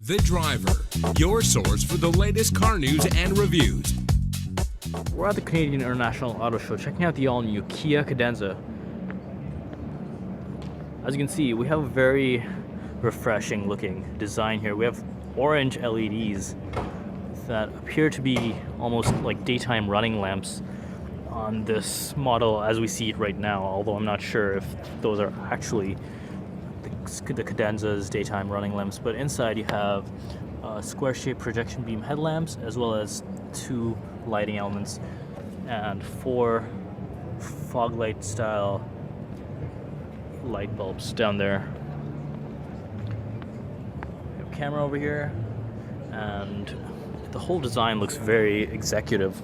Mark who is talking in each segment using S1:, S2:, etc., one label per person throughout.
S1: The Driver, your source for the latest car news and reviews.
S2: We're at the Canadian International Auto Show checking out the all-new KIA Cadenza. As you can see, we have a very refreshing looking design here. We have orange LEDs that appear to be almost like daytime running lamps on this model as we see it right now, although I'm not sure if those are actually the Cadenza's daytime running lamps. But inside you have square-shaped projection beam headlamps, as well as 2 lighting elements and 4 fog light style light bulbs down there. We have a camera over here, and the whole design looks very executive.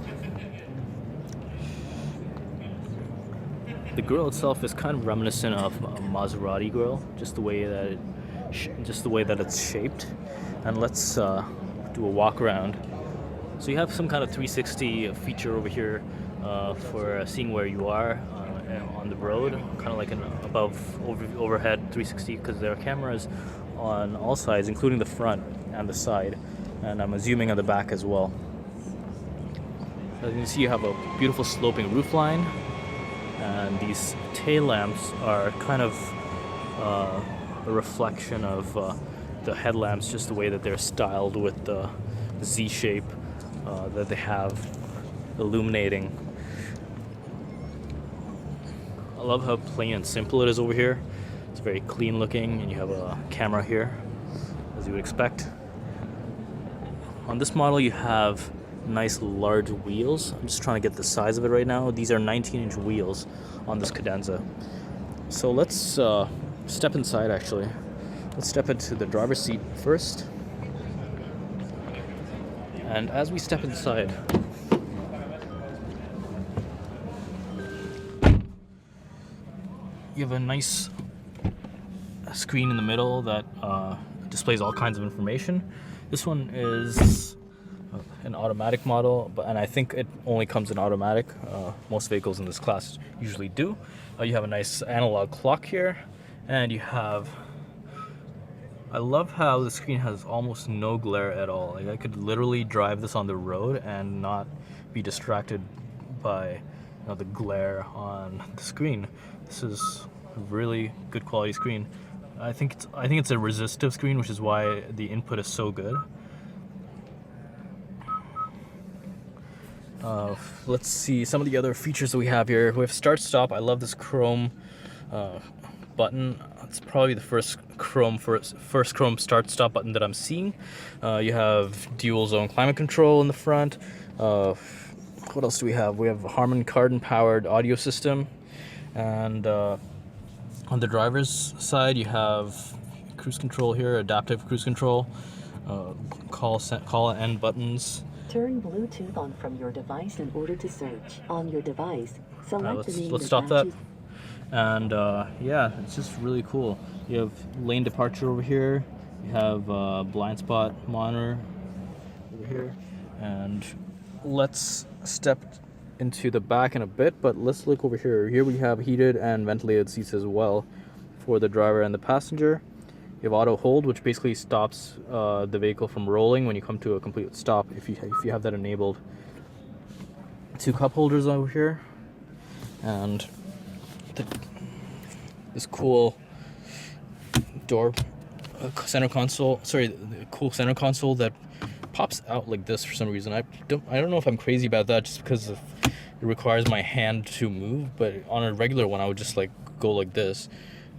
S2: The grille itself is kind of reminiscent of a Maserati grille, just the way that it's shaped. And let's do a walk around. So you have some kind of 360 feature over here for seeing where you are on the road, kind of like an overhead 360, because there are cameras on all sides, including the front and the side, and I'm zooming on the back as well. So as you can see, you have a beautiful sloping roofline, and these tail lamps are kind of a reflection of the headlamps, just the way that they're styled with the Z shape that they have illuminating. I love how plain and simple it is over here. It's very clean looking, and you have a camera here, as you would expect. On this model you have nice large wheels. I'm just trying to get the size of it right now. These are 19-inch wheels on this Cadenza. So let's step inside actually. Let's step into the driver's seat first. And as we step inside, you have a nice screen in the middle that displays all kinds of information. This one is an automatic model, and I think it only comes in automatic. Most vehicles in this class usually do. You have a nice analog clock here, and you have, I love how the screen has almost no glare at all. Like, I could literally drive this on the road and not be distracted by the glare on the screen. This is a really good quality screen. I think it's a resistive screen, which is why the input is so good. Let's see some of the other features that we have here. We have start stop. I love this chrome button. It's probably the first chrome start stop button that I'm seeing. You have dual zone climate control in the front. What else do we have? We have a Harman Kardon powered audio system, and on the driver's side you have cruise control here, adaptive cruise control, call and end buttons.
S3: Turn Bluetooth on from your device in order to search. On your device, select the name.
S2: Let's stop that. And yeah, it's just really cool. You have lane departure over here. You have blind spot monitor over here. And let's step into the back in a bit, but let's look over here. Here we have heated and ventilated seats as well for the driver and the passenger. You have auto hold, which basically stops the vehicle from rolling when you come to a complete stop, if you have that enabled. 2 cup holders over here, and this cool door center console. Sorry, the cool center console that pops out like this for some reason. I don't know if I'm crazy about that, just because it requires my hand to move. But on a regular one, I would just like go like this,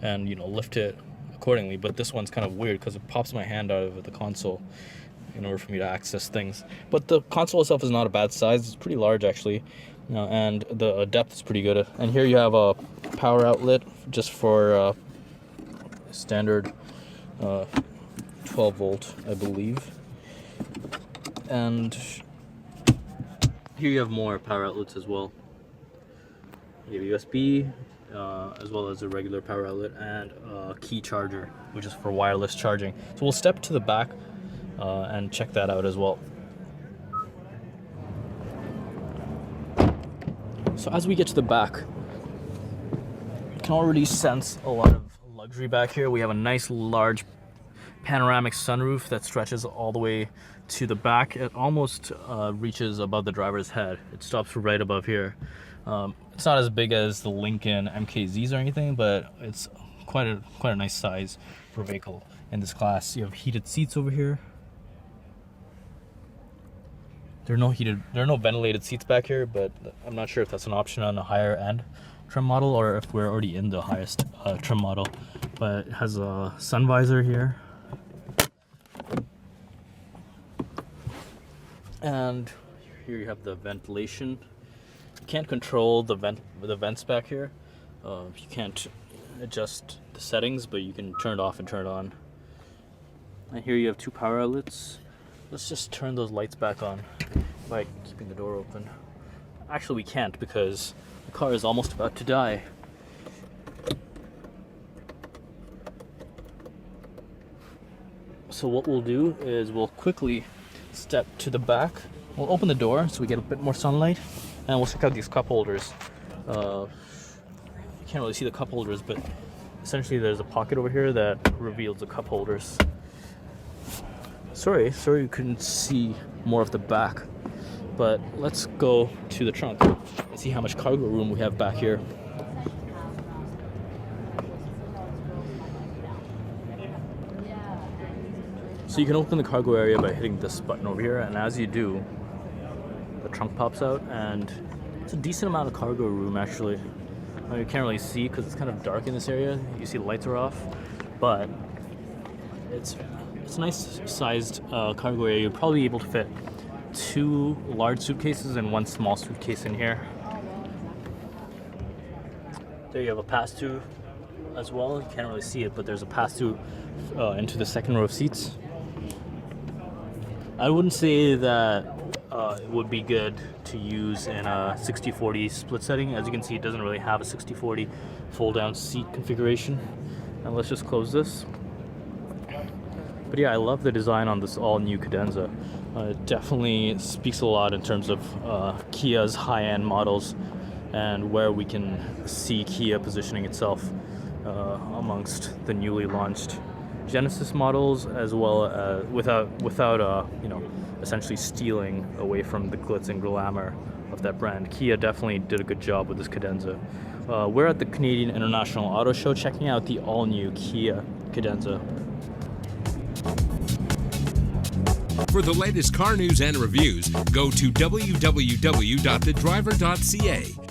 S2: and lift it accordingly. But this one's kind of weird because it pops my hand out of the console in order for me to access things. But the console itself is not a bad size. It's pretty large actually, and the depth is pretty good. And here you have a power outlet just for standard 12 volt, I believe. And here you have more power outlets as well. You have USB, as well as a regular power outlet, and a key charger, which is for wireless charging. So we'll step to the back and check that out as well. So as we get to the back, you can already sense a lot of luxury back here. We have a nice large panoramic sunroof that stretches all the way to the back. It almost reaches above the driver's head. It stops right above here. It's not as big as the Lincoln MKZs or anything, but it's quite a nice size for a vehicle in this class. You have heated seats over here. There are no ventilated seats back here, but I'm not sure if that's an option on a higher end trim model or if we're already in the highest trim model. But it has a sun visor here. And here you have the ventilation. You can't control the vents back here. You can't adjust the settings, but you can turn it off and turn it on. And here you have 2 power outlets. Let's just turn those lights back on by keeping the door open. Actually, we can't because the car is almost about to die. So what we'll do is we'll quickly step to the back. We'll open the door so we get a bit more sunlight, and we'll check out these cup holders. You can't really see the cup holders, but essentially there's a pocket over here that reveals the cup holders. Sorry you couldn't see more of the back, but let's go to the trunk and see how much cargo room we have back here. So you can open the cargo area by hitting this button over here, and as you do, the trunk pops out, and it's a decent amount of cargo room actually. You can't really see because it's kind of dark in this area. You see the lights are off, but it's a nice sized cargo area. You'll probably be able to fit 2 large suitcases and 1 small suitcase in here. There you have a pass-through as well. You can't really see it, but there's a pass-through into the second row of seats. I wouldn't say that it would be good to use in a 60/40 split setting. As you can see, it doesn't really have a 60/40 fold-down seat configuration. And let's just close this. But yeah, I love the design on this all-new Cadenza. It definitely speaks a lot in terms of Kia's high-end models and where we can see Kia positioning itself amongst the newly launched Genesis models, as well as without essentially stealing away from the glitz and glamour of that brand. Kia definitely did a good job with this Cadenza. We're at the Canadian International Auto Show checking out the all-new Kia Cadenza.
S1: For the latest car news and reviews, go to www.thedriver.ca